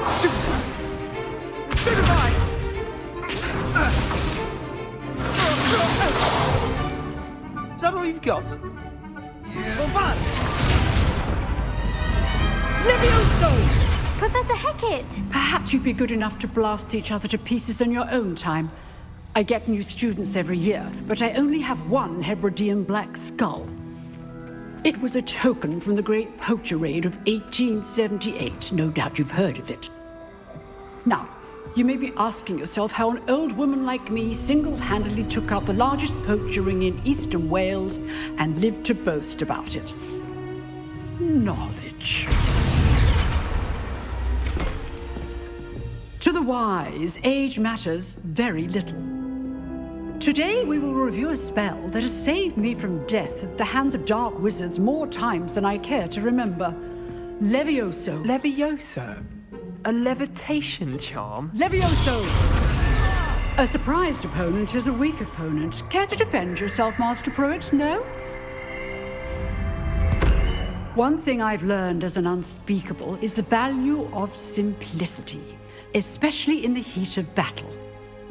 Stupefy! Is that all you've got? Well, bad! Levioso! Professor Hecat! Perhaps you'd be good enough to blast each other to pieces in your own time. I get new students every year, but I only have one Hebridean black skull. It was a token from the Great Poacher Raid of 1878. No doubt you've heard of it. Now, you may be asking yourself how an old woman like me single-handedly took out the largest poacher ring in eastern Wales and lived to boast about it. Knowledge. To the wise, age matters very little. Today we will review a spell that has saved me from death at the hands of dark wizards more times than I care to remember. Levioso. Levioso? A levitation charm? Levioso! A surprised opponent is a weak opponent. Care to defend yourself, Master Pruitt? No? One thing I've learned as an unspeakable is the value of simplicity, especially in the heat of battle.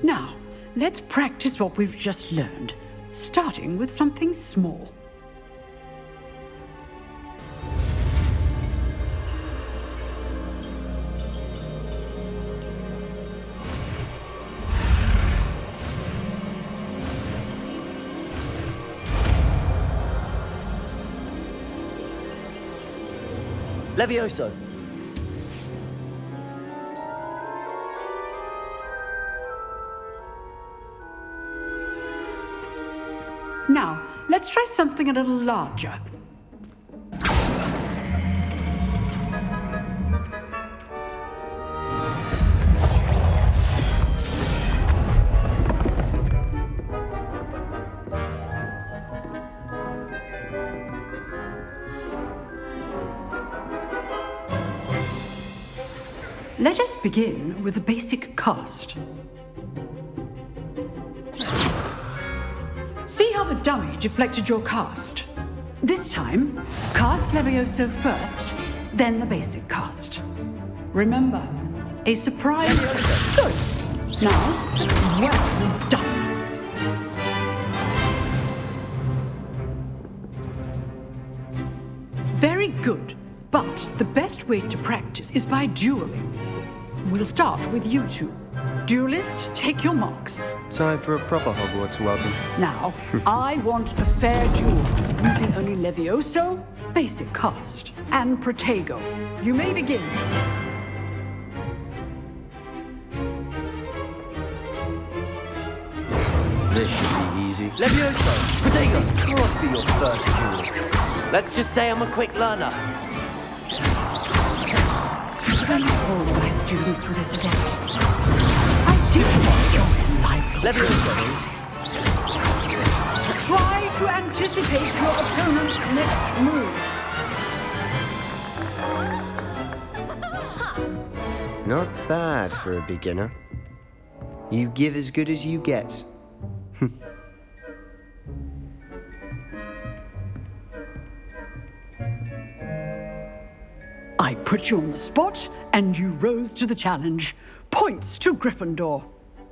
Now, let's practice what we've just learned, starting with something small. Levioso! Now, let's try something a little larger. Let us begin with the basic cast. See how the dummy deflected your cast? This time, cast Levioso first, then the basic cast. Remember, a surprise... Good. Now, well done. Very good, but the best way to practice is by dueling. We'll start with you two. Duelists, take your marks. Time for a proper Hogwarts welcome. Now, I want a fair duel, using only Levioso, basic cast, and Protego. You may begin. This should be easy. Levioso! Protego! This can't be your first duel. Let's just say I'm a quick learner. All of my students through this event. I too want your lively. Levioso! Try to anticipate your opponent's next move. Not bad for a beginner. You give as good as you get. I put you on the spot, and you rose to the challenge. Points to Gryffindor.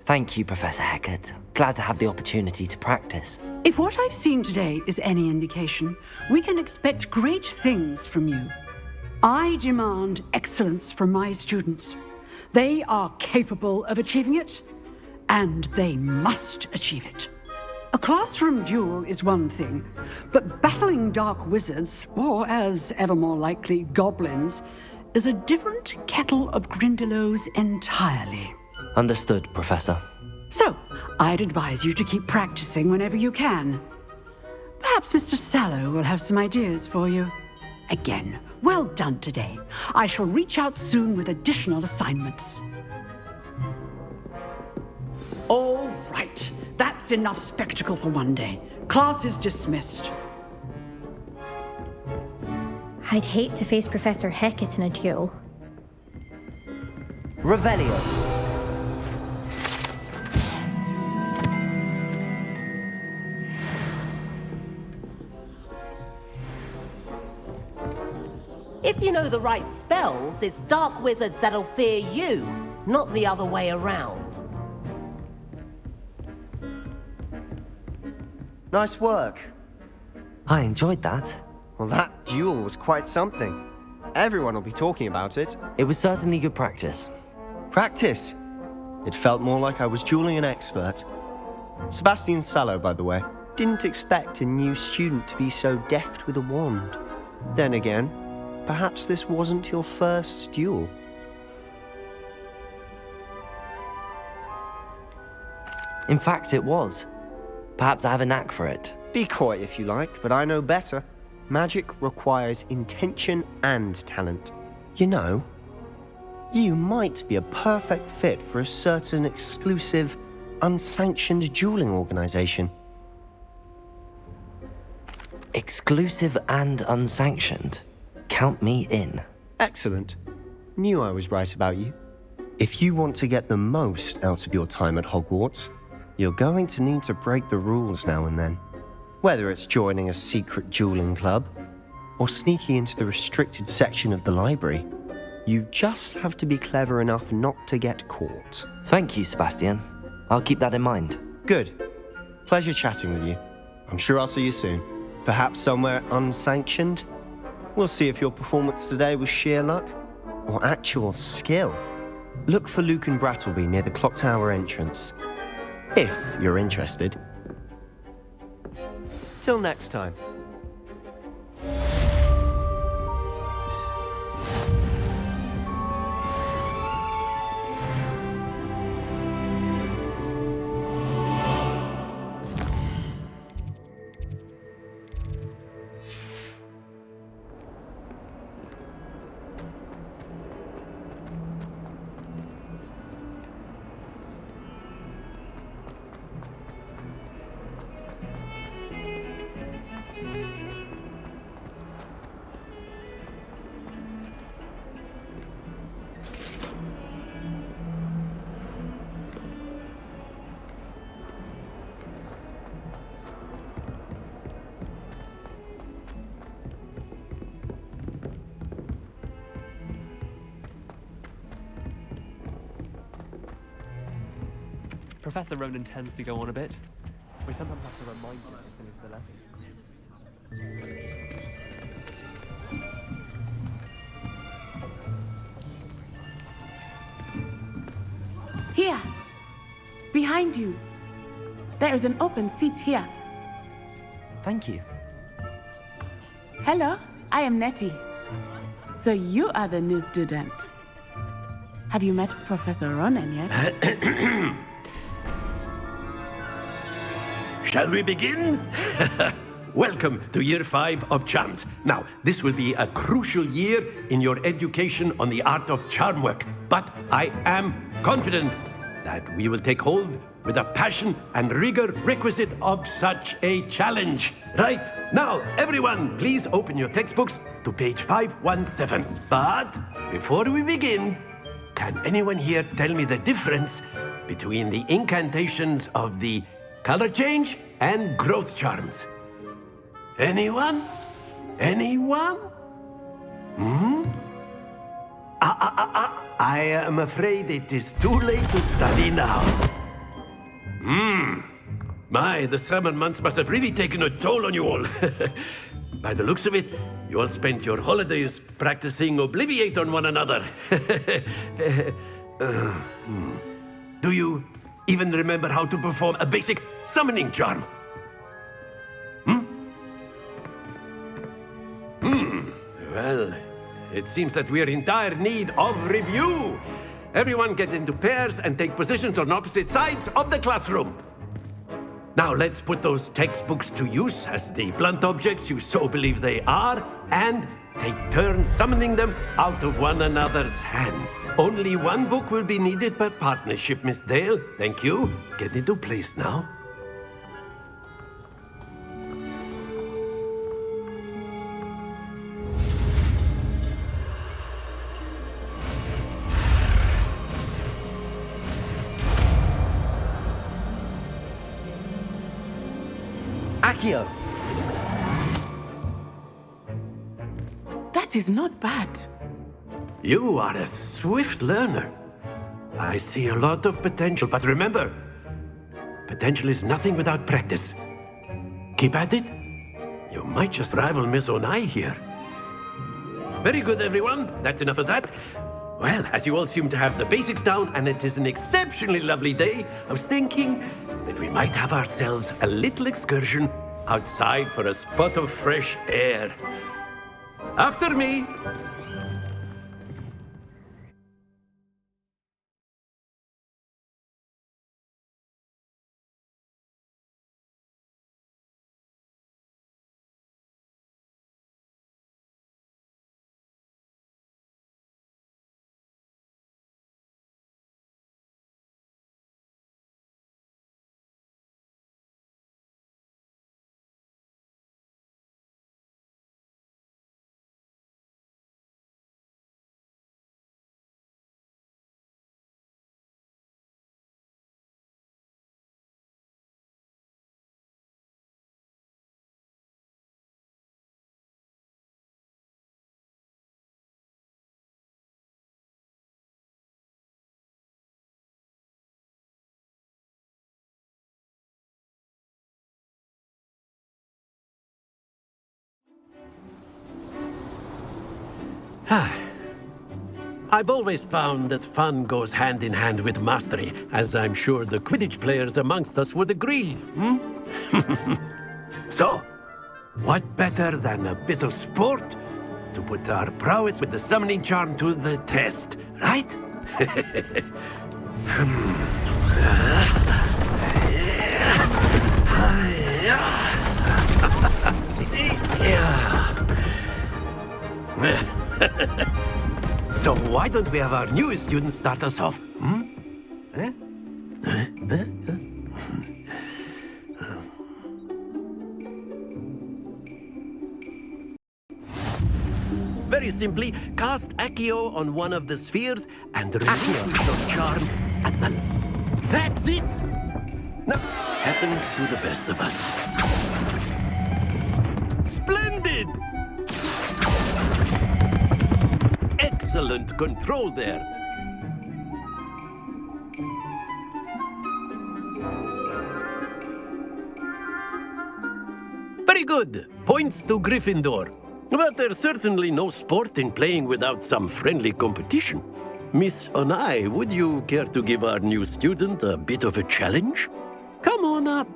Thank you, Professor Hecat. Glad to have the opportunity to practice. If what I've seen today is any indication, we can expect great things from you. I demand excellence from my students. They are capable of achieving it, and they must achieve it. A classroom duel is one thing, but battling dark wizards, or as ever more likely, goblins, is a different kettle of Grindylows entirely. Understood, Professor. So, I'd advise you to keep practicing whenever you can. Perhaps Mr. Sallow will have some ideas for you. Again, well done today. I shall reach out soon with additional assignments. All right. That's enough spectacle for one day. Class is dismissed. I'd hate to face Professor Hecat in a duel. Revelio. If you know the right spells, it's dark wizards that'll fear you, not the other way around. Nice work. I enjoyed that. Well, that duel was quite something. Everyone will be talking about it. It was certainly good practice. Practice. It felt more like I was dueling an expert. Sebastian Sallow, by the way, didn't expect a new student to be so deft with a wand. Then again, perhaps this wasn't your first duel. In fact, it was. Perhaps I have a knack for it. Be coy if you like, but I know better. Magic requires intention and talent. You know, you might be a perfect fit for a certain exclusive, unsanctioned dueling organization. Exclusive and unsanctioned. Count me in. Excellent. Knew I was right about you. If you want to get the most out of your time at Hogwarts, you're going to need to break the rules now and then. Whether it's joining a secret dueling club or sneaking into the restricted section of the library, you just have to be clever enough not to get caught. Thank you, Sebastian. I'll keep that in mind. Good. Pleasure chatting with you. I'm sure I'll see you soon. Perhaps somewhere unsanctioned? We'll see if your performance today was sheer luck or actual skill. Look for Luke and Brattleby near the clock tower entrance, if you're interested. Till next time. Professor Ronan tends to go on a bit. We sometimes have to remind him to finish the lesson. Here! Behind you! There is an open seat here. Thank you. Hello, I am Nettie. So you are the new student. Have you met Professor Ronan yet? Shall we begin? Welcome to Year 5 of Charms. Now, this will be a crucial year in your education on the art of charm work, but I am confident that we will take hold with the passion and rigor requisite of such a challenge. Right, now, everyone, please open your textbooks to page 517. But before we begin, can anyone here tell me the difference between the incantations of the color change and growth charms? Anyone? Anyone? I am afraid it is too late to study now. My, the summer months must have really taken a toll on you all. By the looks of it, you all spent your holidays practicing Obliviate on one another. Do you even remember how to perform a basic summoning charm? Well, it seems that we are in dire need of review. Everyone get into pairs and take positions on opposite sides of the classroom. Now let's put those textbooks to use as the blunt objects you so believe they are, and take turns summoning them out of one another's hands. Only one book will be needed per partnership, Miss Dale. Thank you. Get into place now. Accio! That is not bad. You are a swift learner. I see a lot of potential, but remember, potential is nothing without practice. Keep at it. You might just rival Miss Onai here. Very good, everyone. That's enough of that. Well, as you all seem to have the basics down, and it is an exceptionally lovely day, I was thinking that we might have ourselves a little excursion outside for a spot of fresh air. After me! I've always found that fun goes hand in hand with mastery, as I'm sure the Quidditch players amongst us would agree. So, what better than a bit of sport to put our prowess with the summoning charm to the test, right? So why don't we have our newest student start us off? Very simply, cast Accio on one of the spheres and relinquish your charm at the... That's it! Now, happens to the best of us. Splendid! Excellent control there. Very good. Points to Gryffindor. But there's certainly no sport in playing without some friendly competition. Miss Onai, would you care to give our new student a bit of a challenge? Come on up.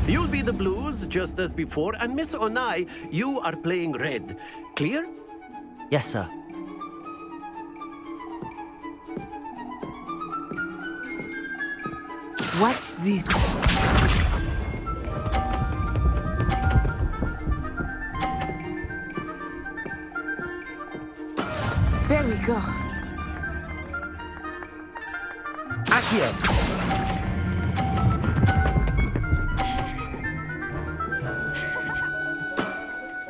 You'll be the blues, just as before, and Miss Onai, you are playing red. Clear? Yes, sir. Watch this. There we go. Accio!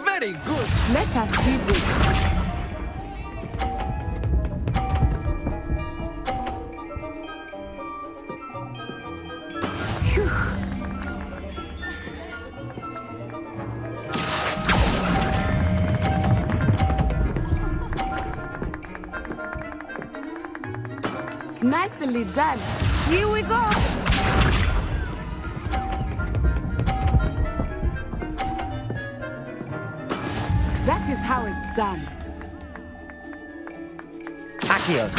Very good. Let us see this. Phew. Nicely done. Here we go. That is how it's done. Accio!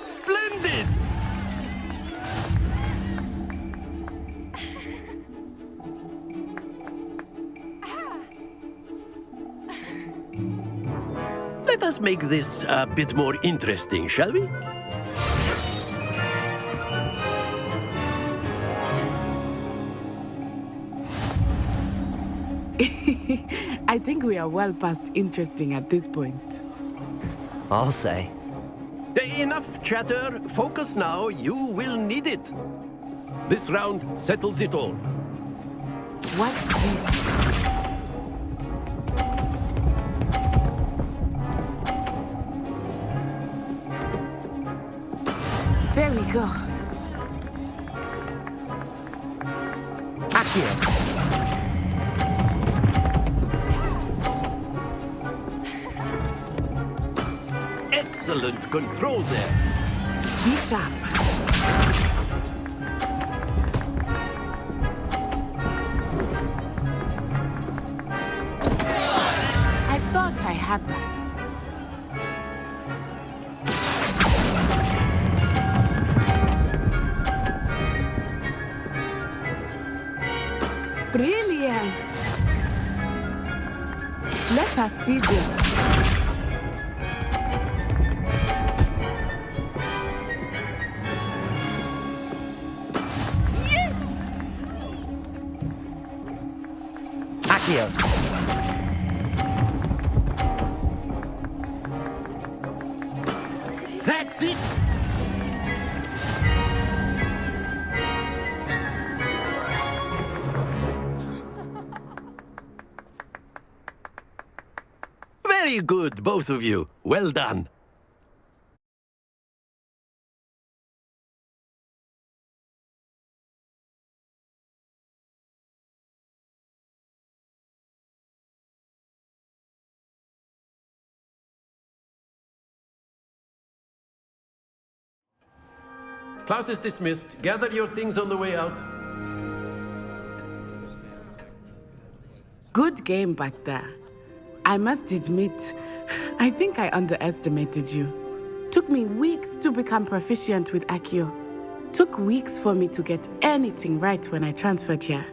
Splendid! Let us make this a bit more interesting, shall we? I think we are well past interesting at this point. I'll say. Enough chatter. Focus now. You will need it. This round settles it all. Watch this. There we go. Accio. Excellent control there. Be sharp. I thought I had that. Brilliant. Let us see this. Accio. That's it! Very good, both of you. Well done. Class is dismissed. Gather your things on the way out. Good game back there. I must admit, I think I underestimated you. Took me weeks to become proficient with Accio. Took weeks for me to get anything right when I transferred here.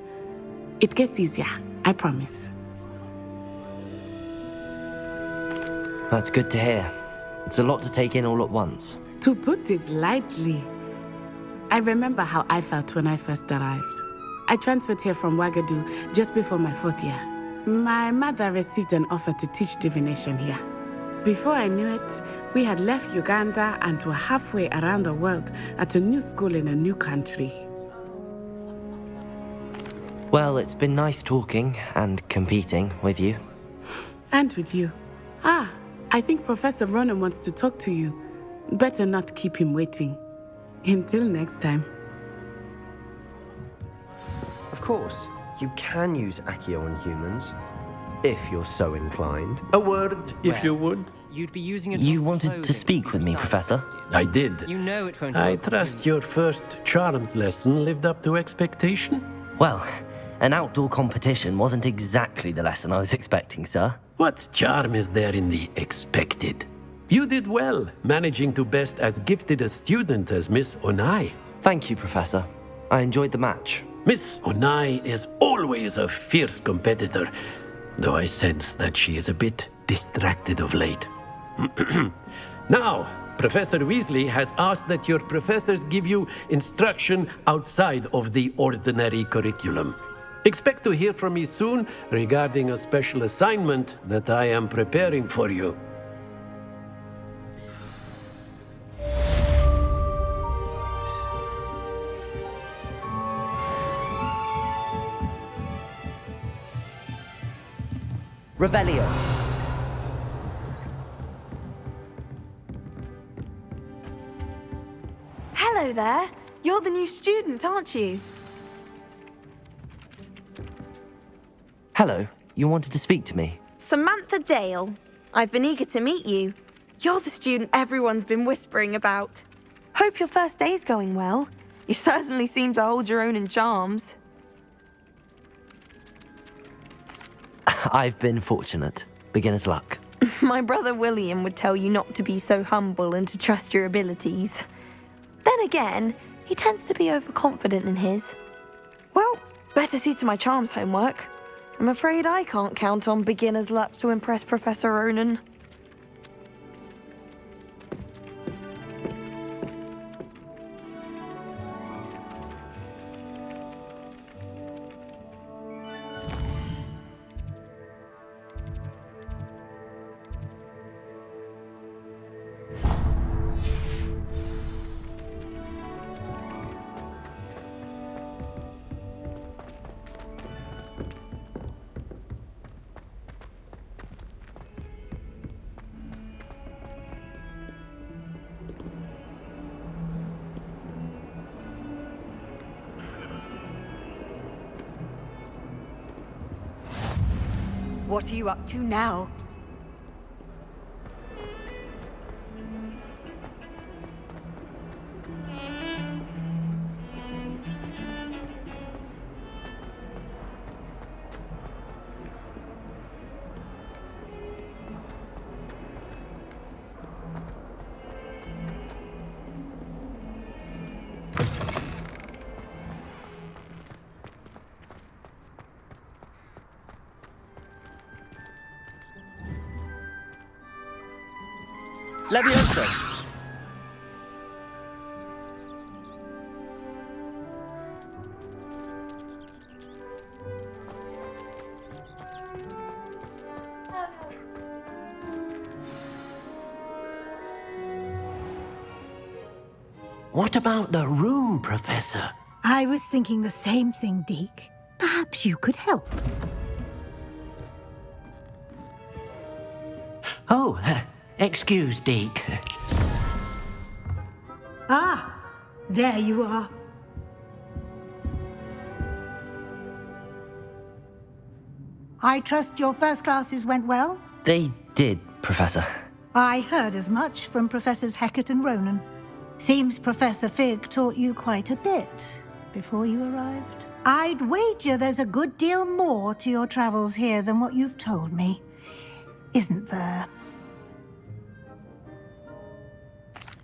It gets easier, I promise. That's good to hear. It's a lot to take in all at once. To put it lightly, I remember how I felt when I first arrived. I transferred here from Ouagadougou just before my 4th year. My mother received an offer to teach divination here. Before I knew it, we had left Uganda and were halfway around the world at a new school in a new country. Well, it's been nice talking and competing with you. And with you. Ah, I think Professor Ronan wants to talk to you. Better not keep him waiting. Until next time. Of course, you can use Accio on humans, if you're so inclined. A word, if you would. You'd be using it. You wanted to speak with me, Professor? I did. You know it won't. I work on trust humans. your first charms lesson lived up to expectation. Well, an outdoor competition wasn't exactly the lesson I was expecting, sir. What charm is there in the expected? You did well, managing to best as gifted a student as Miss Onai. Thank you, Professor. I enjoyed the match. Miss Onai is always a fierce competitor, though I sense that she is a bit distracted of late. Now, Professor Weasley has asked that your professors give you instruction outside of the ordinary curriculum. Expect to hear from me soon regarding a special assignment that I am preparing for you. Revelio. Hello there. You're the new student, aren't you? Hello, you wanted to speak to me? Samantha Dale. I've been eager to meet you. You're the student everyone's been whispering about. Hope your first day's going well. You certainly seem to hold your own in charms. I've been fortunate. Beginner's luck. My brother William would tell you not to be so humble and to trust your abilities. Then again, he tends to be overconfident in his. Well, better see to my charms homework. I'm afraid I can't count on beginner's luck to impress Professor Ronan. What are you up to now? Levioso! What about the room, Professor? I was thinking the same thing, Deke. Perhaps you could help. Oh, excuse, Deke. Ah, there you are. I trust your first classes went well? They did, Professor. I heard as much from Professors Hecat and Ronan. Seems Professor Fig taught you quite a bit before you arrived. I'd wager there's a good deal more to your travels here than what you've told me. Isn't there?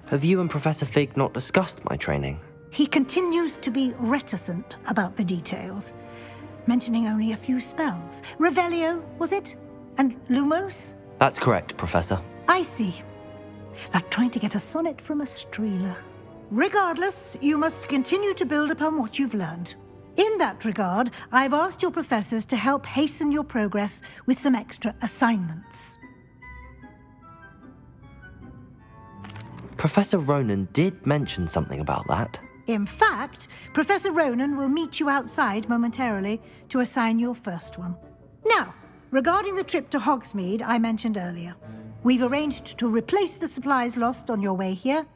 Have you and Professor Fig not discussed my training? He continues to be reticent about the details, mentioning only a few spells. Revelio, was it? And Lumos? That's correct, Professor. I see. Like trying to get a sonnet from a streeler. Regardless, you must continue to build upon what you've learned. In that regard, I've asked your professors to help hasten your progress with some extra assignments. Professor Ronan did mention something about that. In fact, Professor Ronan will meet you outside momentarily to assign your first one. Now, regarding the trip to Hogsmeade I mentioned earlier, we've arranged to replace the supplies lost on your way here,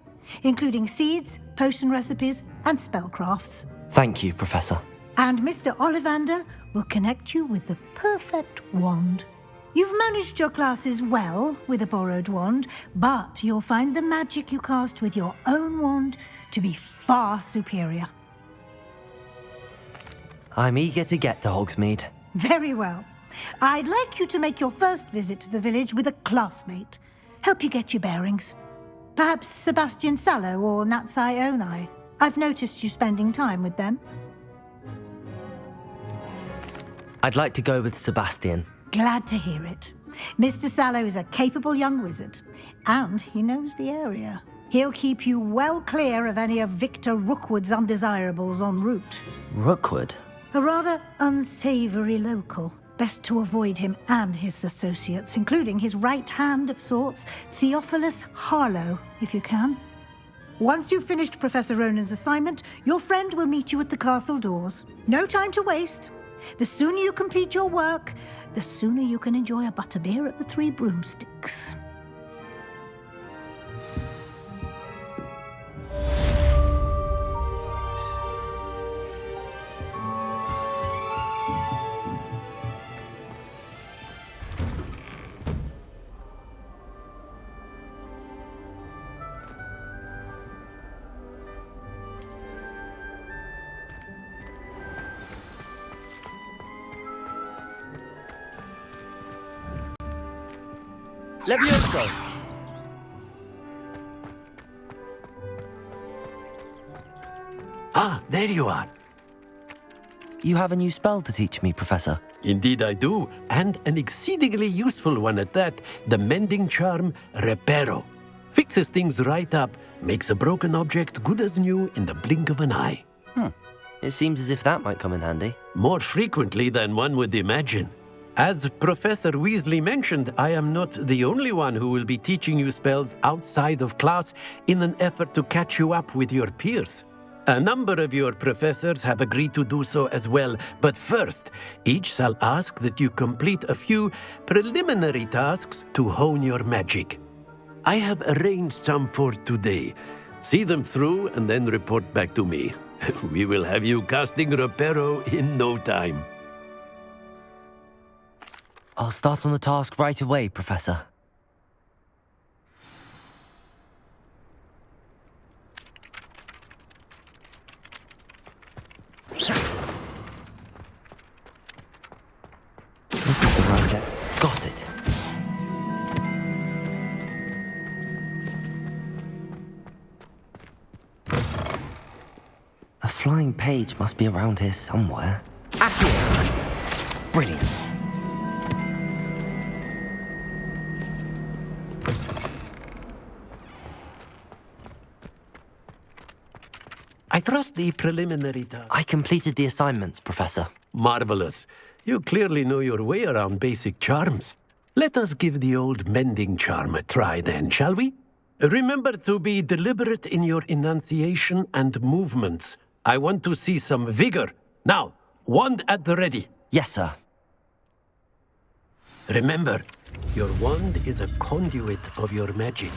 including seeds, potion recipes, and spellcrafts. Thank you, Professor. And Mr. Ollivander will connect you with the perfect wand. You've managed your classes well with a borrowed wand, but you'll find the magic you cast with your own wand to be far superior. I'm eager to get to Hogsmeade. Very well. I'd like you to make your first visit to the village with a classmate. Help you get your bearings. Perhaps Sebastian Sallow or Natsai Onai. I've noticed you spending time with them. I'd like to go with Sebastian. Glad to hear it. Mr. Sallow is a capable young wizard, and he knows the area. He'll keep you well clear of any of Victor Rookwood's undesirables en route. Rookwood? A rather unsavory local. Best to avoid him and his associates, including his right hand of sorts, Theophilus Harlow, if you can. Once you've finished Professor Ronan's assignment, your friend will meet you at the castle doors. No time to waste. The sooner you complete your work, the sooner you can enjoy a butterbeer at the Three Broomsticks. Levioso! Ah, there you are. You have a new spell to teach me, Professor. Indeed I do, and an exceedingly useful one at that. The mending charm, Reparo. Fixes things right up, makes a broken object good as new in the blink of an eye. It seems as if that might come in handy. More frequently than one would imagine. As Professor Weasley mentioned, I am not the only one who will be teaching you spells outside of class in an effort to catch you up with your peers. A number of your professors have agreed to do so as well, but first, each shall ask that you complete a few preliminary tasks to hone your magic. I have arranged some for today. See them through and then report back to me. We will have you casting Reparo in no time. I'll start on the task right away, Professor. This is the right end. Got it. A flying page must be around here somewhere. Accio! Brilliant. I trust the preliminary task. I completed the assignments, Professor. Marvelous. You clearly know your way around basic charms. Let us give the old mending charm a try then, shall we? Remember to be deliberate in your enunciation and movements. I want to see some vigor. Now, wand at the ready. Yes, sir. Remember, your wand is a conduit of your magic.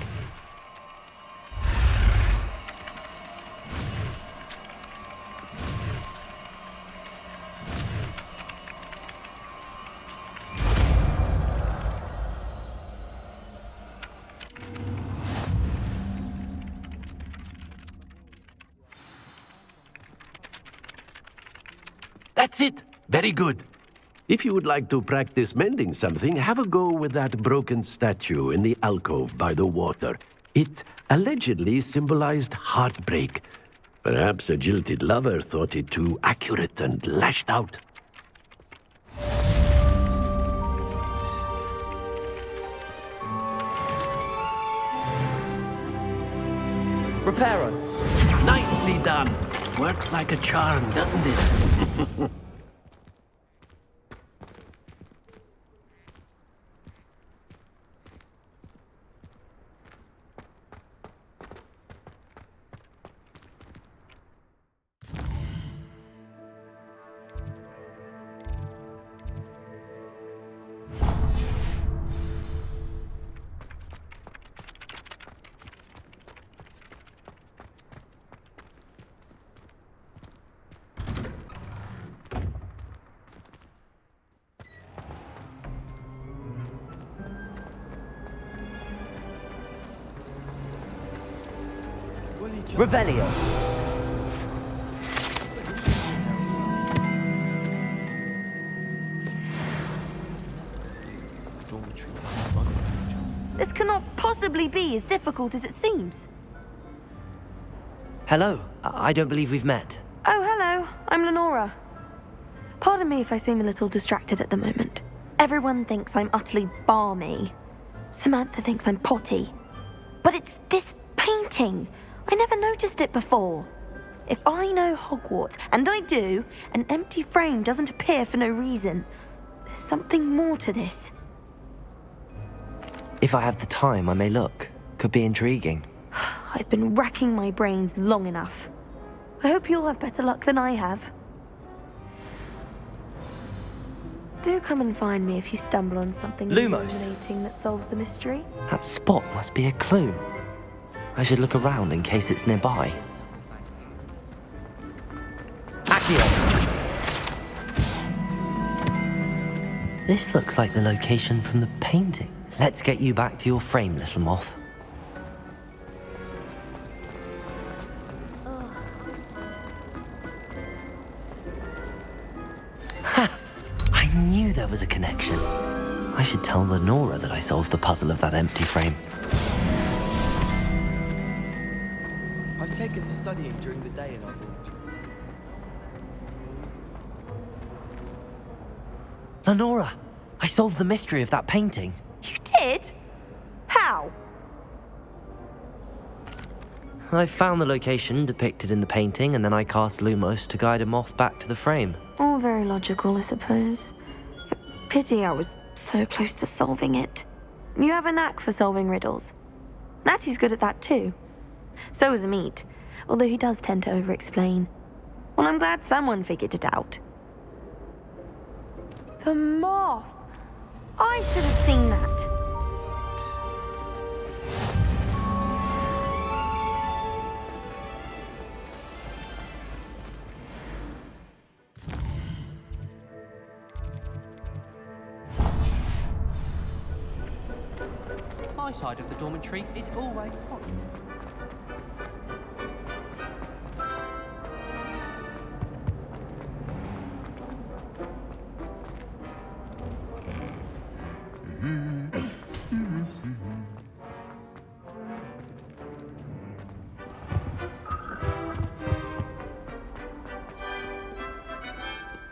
That's it. Very good. If you would like to practice mending something, have a go with that broken statue in the alcove by the water. It allegedly symbolized heartbreak. Perhaps a jilted lover thought it too accurate and lashed out. Reparo. Nicely done. Works like a charm, doesn't it? Revelio. This cannot possibly be as difficult as it seems. Hello. I don't believe we've met. Oh, hello. I'm Lenora. Pardon me if I seem a little distracted at the moment. Everyone thinks I'm utterly balmy. Samantha thinks I'm potty. But it's this painting. I never noticed it before. If I know Hogwarts, and I do, an empty frame doesn't appear for no reason. There's something more to this. If I have the time, I may look. Could be intriguing. I've been racking my brains long enough. I hope you'll have better luck than I have. Do come and find me if you stumble on something Lumos. illuminating that solves the mystery. That spot must be a clue. I should look around in case it's nearby. Accio! This looks like the location from the painting. Let's get you back to your frame, little moth. Ha! I knew there was a connection. I should tell Lenora that I solved the puzzle of that empty frame. I've taken to studying during the day in our dormitory. Lenora, I solved the mystery of that painting. You did? How? I found the location depicted in the painting, and then I cast Lumos to guide a moth back to the frame. All very logical, I suppose. Pity I was so close to solving it. You have a knack for solving riddles. Natty's good at that too. So is Mead, although he does tend to over-explain. Well, I'm glad someone figured it out. The moth! I should have seen that. my side of the dormitory is always hot.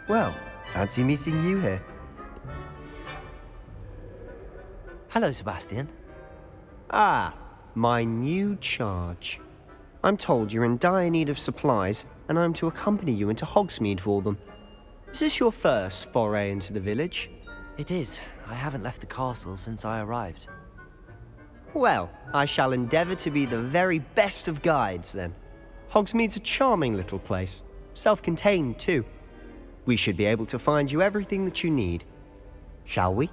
Well, fancy meeting you here. Hello, Sebastian. Ah, my new charge. I'm told you're in dire need of supplies, and I'm to accompany you into Hogsmeade for them. Is this your first foray into the village? It is. I haven't left the castle since I arrived. Well, I shall endeavour to be the very best of guides, then. Hogsmeade's a charming little place. Self-contained, too. We should be able to find you everything that you need. Shall we?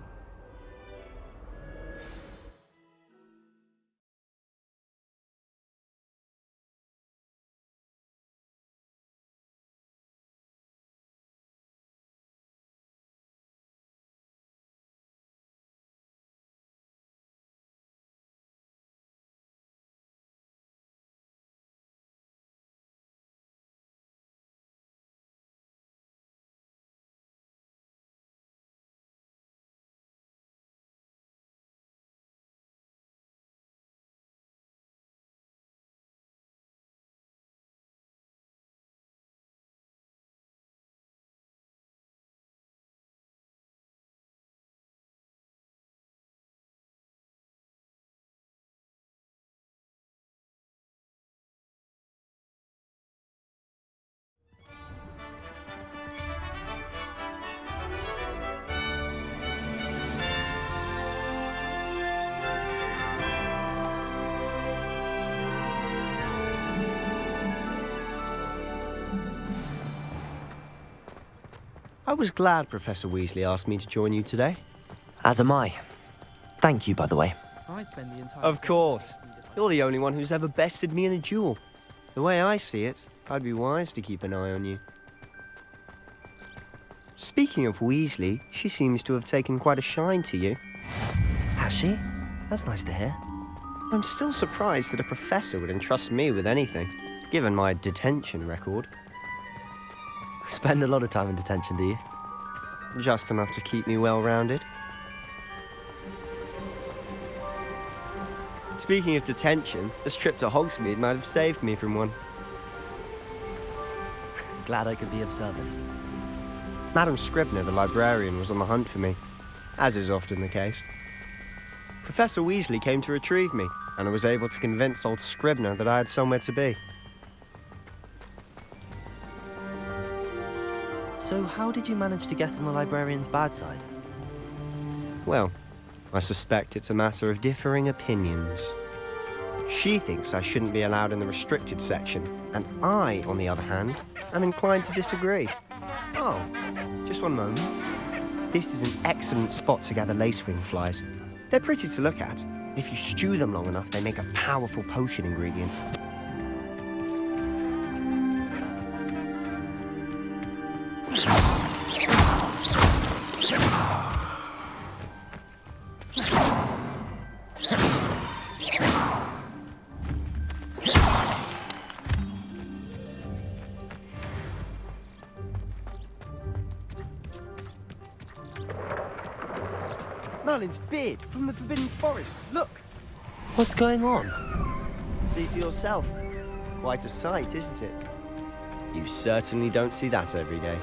I was glad Professor Weasley asked me to join you today. As am I. Thank you, by the way. I spend the entire Of course. You're the only one who's ever bested me in a duel. The way I see it, I'd be wise to keep an eye on you. Speaking of Weasley, she seems to have taken quite a shine to you. Has she? That's nice to hear. I'm still surprised that a professor would entrust me with anything, given my detention record. Spend a lot of time in detention, do you? Just enough to keep me well-rounded. Speaking of detention, this trip to Hogsmeade might have saved me from one. Glad I could be of service. Madam Scribner, the librarian, was on the hunt for me, as is often the case. Professor Weasley came to retrieve me, and I was able to convince old Scribner that I had somewhere to be. So how did you manage to get on the librarian's bad side? Well, I suspect it's a matter of differing opinions. She thinks I shouldn't be allowed in the restricted section, and I, on the other hand, am inclined to disagree. Oh, just one moment. This is an excellent spot to gather lacewing flies. They're pretty to look at. If you stew them long enough, they make a powerful potion ingredient. Merlin's beard from the Forbidden Forest. Look! What's going on? See for yourself. Quite a sight, isn't it? You certainly don't see that every day.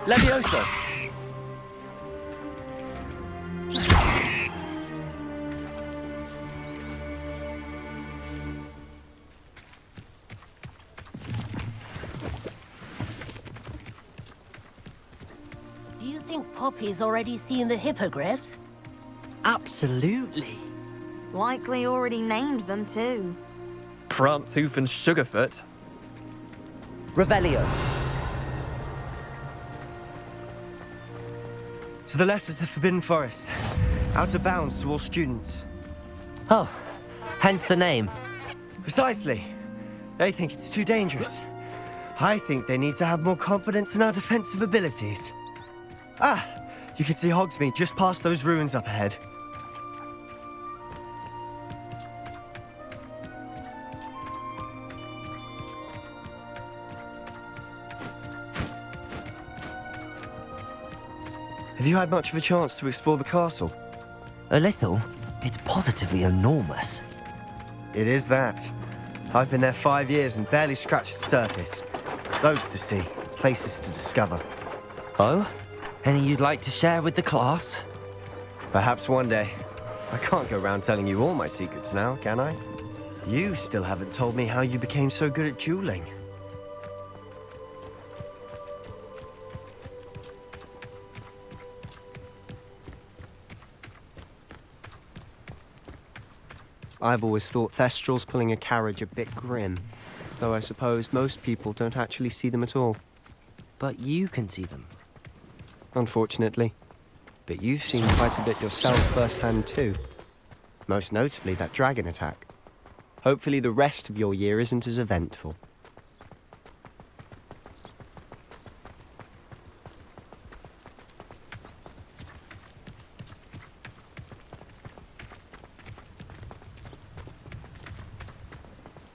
Levioso! Do you think Poppy's already seen the hippogriffs? Absolutely. Likely already named them too. Prancehoof and Sugarfoot. Revelio. To the left is the Forbidden Forest. Out of bounds to all students. Oh, hence the name. Precisely. They think it's too dangerous. I think they need to have more confidence in our defensive abilities. Ah, you can see Hogsmeade just past those ruins up ahead. Have you had much of a chance to explore the castle? A little. It's positively enormous. It is that. I've been there 5 years and barely scratched the surface. Loads to see, places to discover. Oh? Any you'd like to share with the class? Perhaps one day. I can't go around telling you all my secrets now, can I? You still haven't told me how you became so good at dueling. I've always thought Thestrals pulling a carriage a bit grim, though I suppose most people don't actually see them at all. But you can see them. Unfortunately. But you've seen quite a bit yourself firsthand too. Most notably that dragon attack. Hopefully the rest of your year isn't as eventful.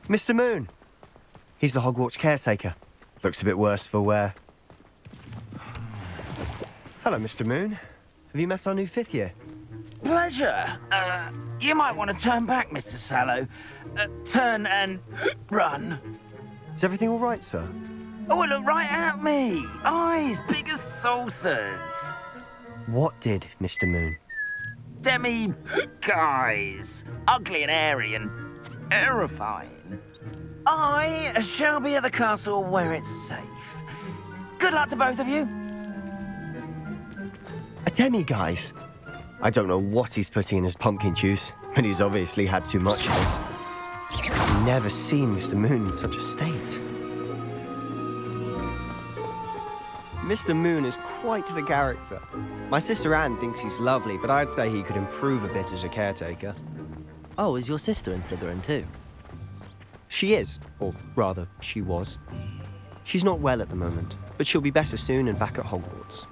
Mr. Moon! He's the Hogwarts caretaker. Looks a bit worse for wear. Hello, Mr. Moon. Have you met our new 5th year? Pleasure. You might want to turn back, Mr. Sallow. Turn and run. Is everything all right, sir? Oh, look right at me. Eyes big as saucers. What did, Mr. Moon? Guys. Ugly and airy and terrifying. I shall be at the castle where it's safe. Good luck to both of you. A demi-guise? I don't know what he's putting in his pumpkin juice, but he's obviously had too much of it. I've never seen Mr. Moon in such a state. Mr. Moon is quite the character. My sister Anne thinks he's lovely, but I'd say he could improve a bit as a caretaker. Oh, is your sister in Slytherin too? She is, or rather, she was. She's not well at the moment, but she'll be better soon and back at Hogwarts.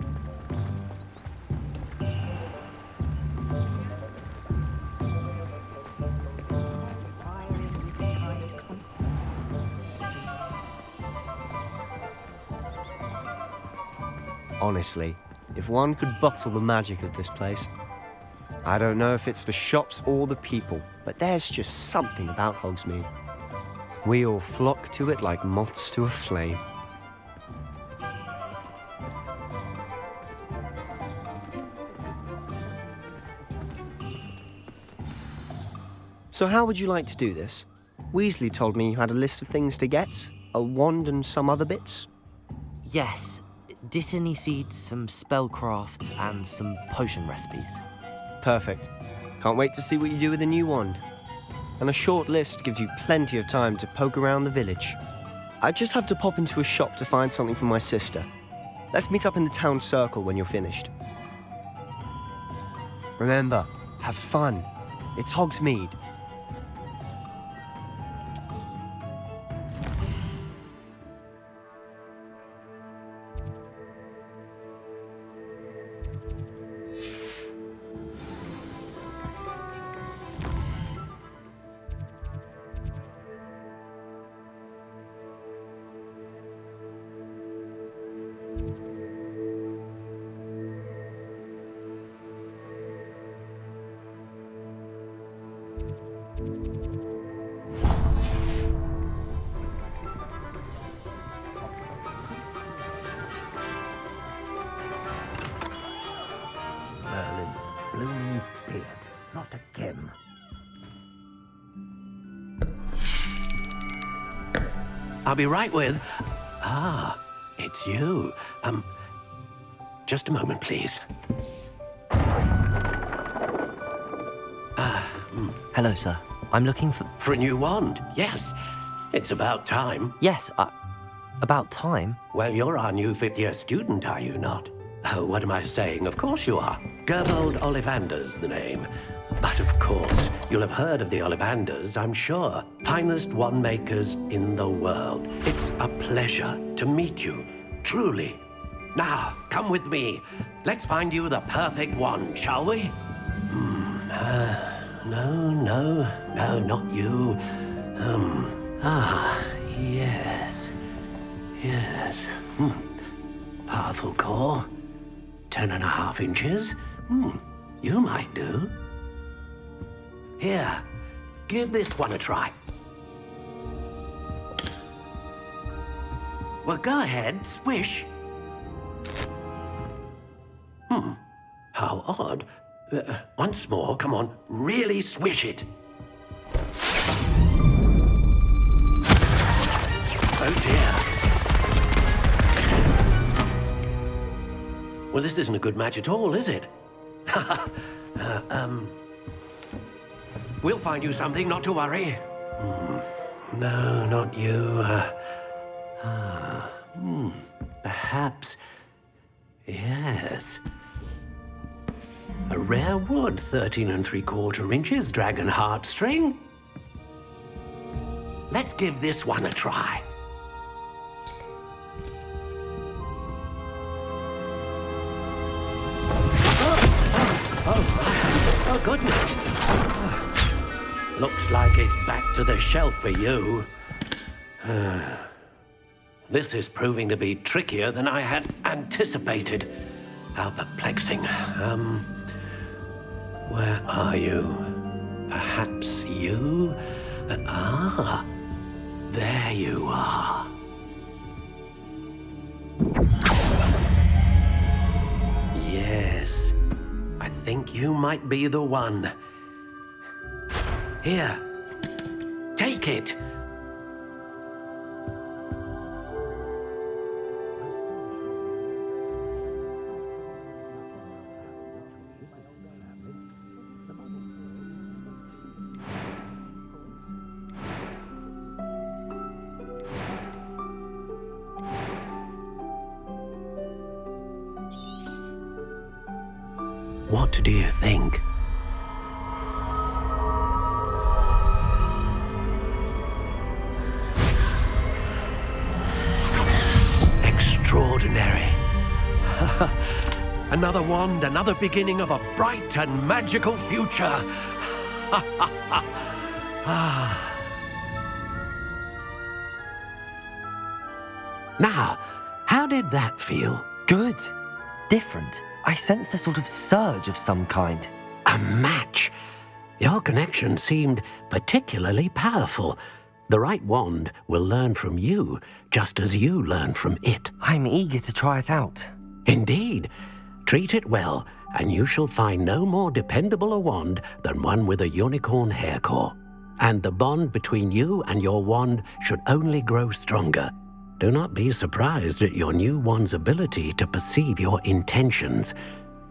Honestly, if one could bottle the magic of this place. I don't know if it's the shops or the people, but there's just something about Hogsmeade. We all flock to it like moths to a flame. So how would you like to do this? Weasley told me you had a list of things to get, a wand and some other bits. Yes. Dittany seeds, some spellcrafts, and some potion recipes. Perfect. Can't wait to see what you do with the new wand. And a short list gives you plenty of time to poke around the village. I just have to pop into a shop to find something for my sister. Let's meet up in the town circle when you're finished. Remember, have fun. It's Hogsmeade. Merlin, blue beard, not again. I'll be right with... Ah, it's you. Just a moment, please. Hello, sir. I'm looking for... For a new wand, yes. It's about time. Yes, about time? Well, you're our new 5th-year student, are you not? Oh, what am I saying? Of course you are. Gerbold Ollivander's the name. But of course, you'll have heard of the Ollivanders, I'm sure. Finest wand makers in the world. It's a pleasure to meet you, truly. Now, come with me. Let's find you the perfect wand, shall we? No, not you. Yes. Powerful core. 10.5 inches. You might do. Here, give this one a try. Well, go ahead, swish. How odd. Once more, come on, really swish it. Oh dear. Well, this isn't a good match at all, is it? We'll find you something, not to worry. No, not you. Perhaps. Yes. A rare wood, 13 3/4 inches, dragon heartstring. Let's give this one a try. Oh, goodness. Looks like it's back to the shelf for you. This is proving to be trickier than I had anticipated. How perplexing. Where are you? Perhaps you? There you are. Yes, I think you might be the one. Here, take it. What do you think? Extraordinary. Another wand, another beginning of a bright and magical future. Now, how did that feel? Good. Different. I sensed a sort of surge of some kind. A match. Your connection seemed particularly powerful. The right wand will learn from you, just as you learn from it. I'm eager to try it out. Indeed. Treat it well, and you shall find no more dependable a wand than one with a unicorn hair core. And the bond between you and your wand should only grow stronger. Do not be surprised at your new wand's ability to perceive your intentions,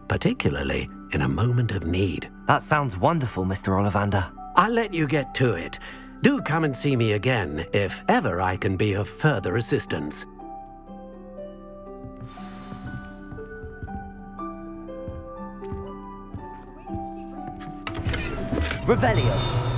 particularly in a moment of need. That sounds wonderful, Mr. Ollivander. I'll let you get to it. Do come and see me again if ever I can be of further assistance. Revelio.